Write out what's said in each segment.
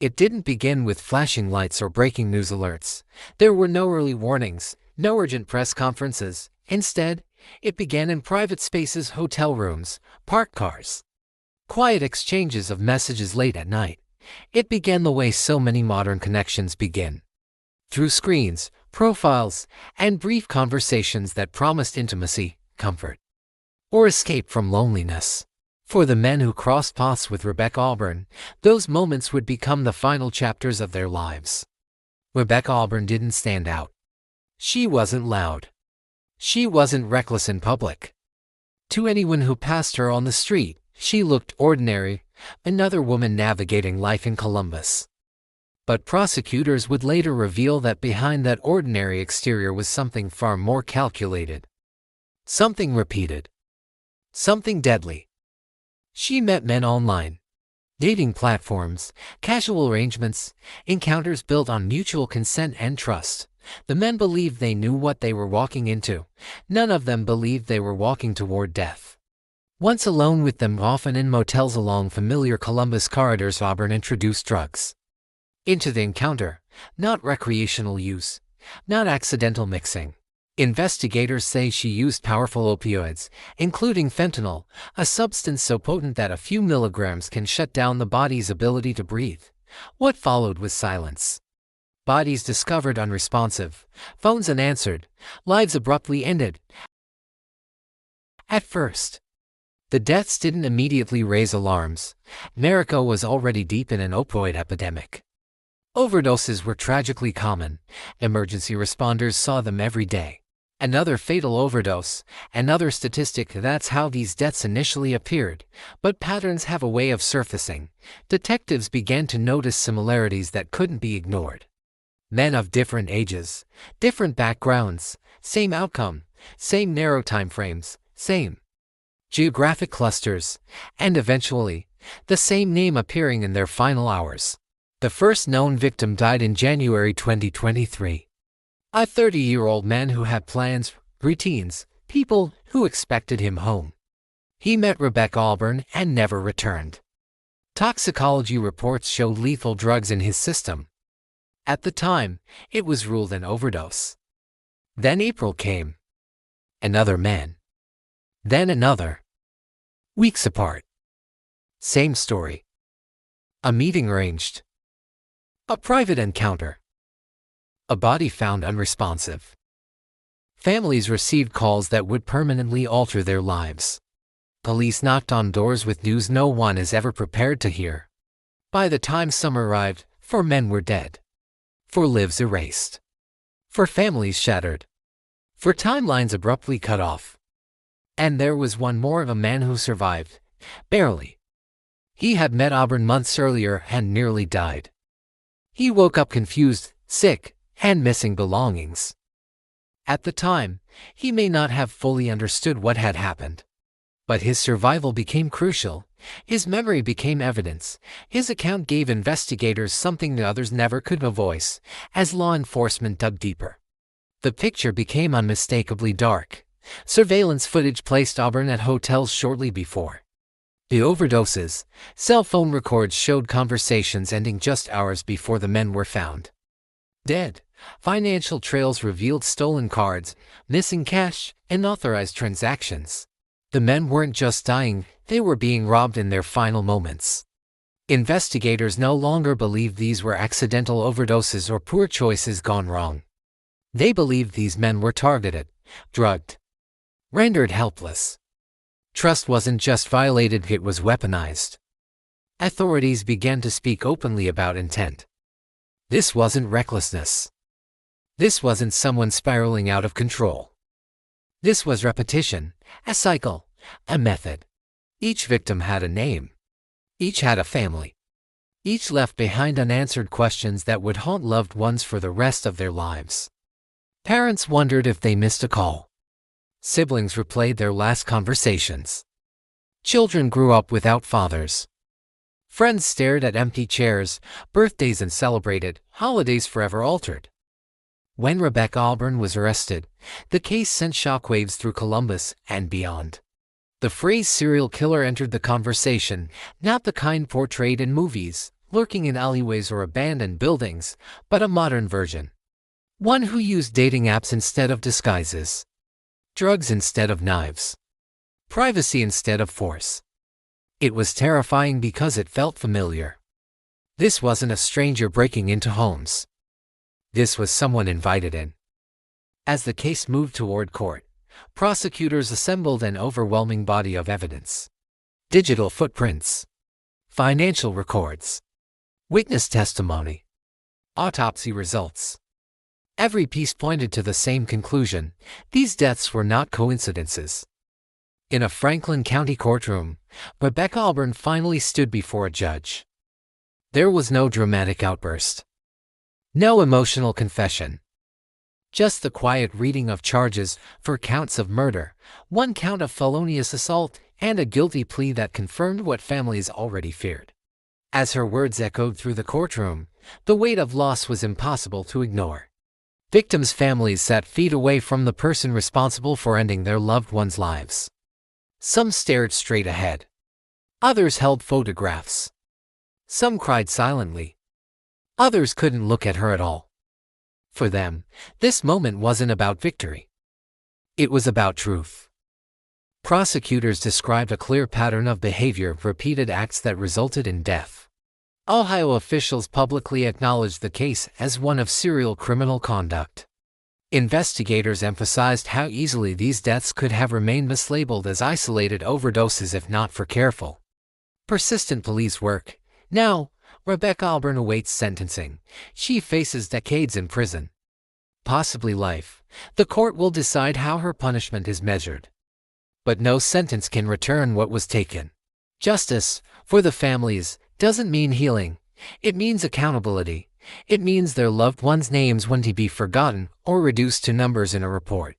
It didn't begin with flashing lights or breaking news alerts. There were no early warnings, no urgent press conferences. Instead, it began in private spaces, hotel rooms, parked cars. Quiet exchanges of messages late at night. It began the way so many modern connections begin. Through screens, profiles, and brief conversations that promised intimacy, comfort, or escape from loneliness. For the men who crossed paths with Rebecca Auburn, those moments would become the final chapters of their lives. Rebecca Auburn didn't stand out. She wasn't loud. She wasn't reckless in public. To anyone who passed her on the street, she looked ordinary, another woman navigating life in Columbus. But prosecutors would later reveal that behind that ordinary exterior was something far more calculated. Something repeated. Something deadly. She met men online. Dating platforms, casual arrangements, encounters built on mutual consent and trust. The men believed they knew what they were walking into. None of them believed they were walking toward death. Once alone with them, often in motels along familiar Columbus corridors, Auburn introduced drugs into the encounter, not recreational use, not accidental mixing. Investigators say she used powerful opioids, including fentanyl, a substance so potent that a few milligrams can shut down the body's ability to breathe. What followed was silence. Bodies discovered unresponsive, phones unanswered, lives abruptly ended. At first, the deaths didn't immediately raise alarms. America was already deep in an opioid epidemic. Overdoses were tragically common. Emergency responders saw them every day. Another fatal overdose, another statistic. That's how these deaths initially appeared. But patterns have a way of surfacing. Detectives began to notice similarities that couldn't be ignored. Men of different ages, different backgrounds, same outcome, same narrow time frames, same geographic clusters, and eventually, the same name appearing in their final hours. The first known victim died in January 2023. A 30-year-old man who had plans, routines, people who expected him home. He met Rebecca Auburn and never returned. Toxicology reports showed lethal drugs in his system. At the time, it was ruled an overdose. Then April came. Another man. Then another. Weeks apart. Same story. A meeting arranged. A private encounter. A body found unresponsive. Families received calls that would permanently alter their lives. Police knocked on doors with news no one is ever prepared to hear. By the time summer arrived, 4 men were dead. 4 lives erased. 4 families shattered. 4 timelines abruptly cut off. And there was one more, of a man who survived. Barely. He had met Auburn months earlier and nearly died. He woke up confused, sick, and missing belongings. At the time, he may not have fully understood what had happened. But his survival became crucial. His memory became evidence. His account gave investigators something the others never could voice, as law enforcement dug deeper. The picture became unmistakably dark. Surveillance footage placed Auburn at hotels shortly before the overdoses. Cell phone records showed conversations ending just hours before the men were found dead. Financial trails revealed stolen cards, missing cash, and unauthorized transactions. The men weren't just dying, they were being robbed in their final moments. Investigators no longer believed these were accidental overdoses or poor choices gone wrong. They believed these men were targeted, drugged, rendered helpless. Trust wasn't just violated, it was weaponized. Authorities began to speak openly about intent. This wasn't recklessness. This wasn't someone spiraling out of control. This was repetition, a cycle, a method. Each victim had a name. Each had a family. Each left behind unanswered questions that would haunt loved ones for the rest of their lives. Parents wondered if they missed a call. Siblings replayed their last conversations. Children grew up without fathers. Friends stared at empty chairs, birthdays uncelebrated, holidays forever altered. When Rebecca Auburn was arrested, the case sent shockwaves through Columbus and beyond. The phrase serial killer entered the conversation, not the kind portrayed in movies, lurking in alleyways or abandoned buildings, but a modern version. One who used dating apps instead of disguises, drugs instead of knives, privacy instead of force. It was terrifying because it felt familiar. This wasn't a stranger breaking into homes. This was someone invited in. As the case moved toward court, prosecutors assembled an overwhelming body of evidence. Digital footprints, financial records, witness testimony, autopsy results. Every piece pointed to the same conclusion: these deaths were not coincidences. In a Franklin County courtroom, Rebecca Auborn finally stood before a judge. There was no dramatic outburst, no emotional confession. Just the quiet reading of charges for counts of murder, 1 count of felonious assault, and a guilty plea that confirmed what families already feared. As her words echoed through the courtroom, the weight of loss was impossible to ignore. Victims' families sat feet away from the person responsible for ending their loved ones' lives. Some stared straight ahead. Others held photographs. Some cried silently. Others couldn't look at her at all. For them, this moment wasn't about victory. It was about truth. Prosecutors described a clear pattern of behavior, repeated acts that resulted in death. Ohio officials publicly acknowledged the case as one of serial criminal conduct. Investigators emphasized how easily these deaths could have remained mislabeled as isolated overdoses if not for careful, persistent police work. Now, Rebecca Auborn awaits sentencing. She faces decades in prison, possibly life. The court will decide how her punishment is measured. But no sentence can return what was taken. Justice, for the families, doesn't mean healing. It means accountability. It means their loved ones' names won't be forgotten or reduced to numbers in a report.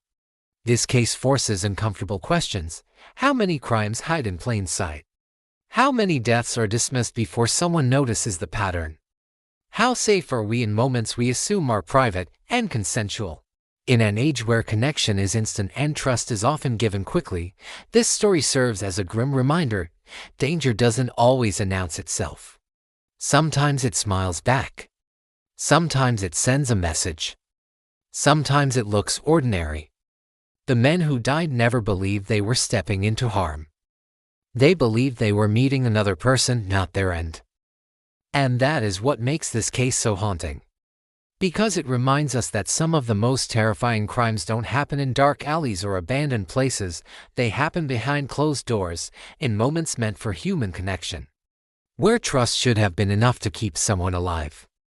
This case forces uncomfortable questions. How many crimes hide in plain sight? How many deaths are dismissed before someone notices the pattern? How safe are we in moments we assume are private and consensual? In an age where connection is instant and trust is often given quickly, this story serves as a grim reminder: danger doesn't always announce itself. Sometimes it smiles back. Sometimes it sends a message. Sometimes it looks ordinary. The men who died never believed they were stepping into harm. They believed they were meeting another person, not their end. And that is what makes this case so haunting. Because it reminds us that some of the most terrifying crimes don't happen in dark alleys or abandoned places. They happen behind closed doors, in moments meant for human connection, where trust should have been enough to keep someone alive.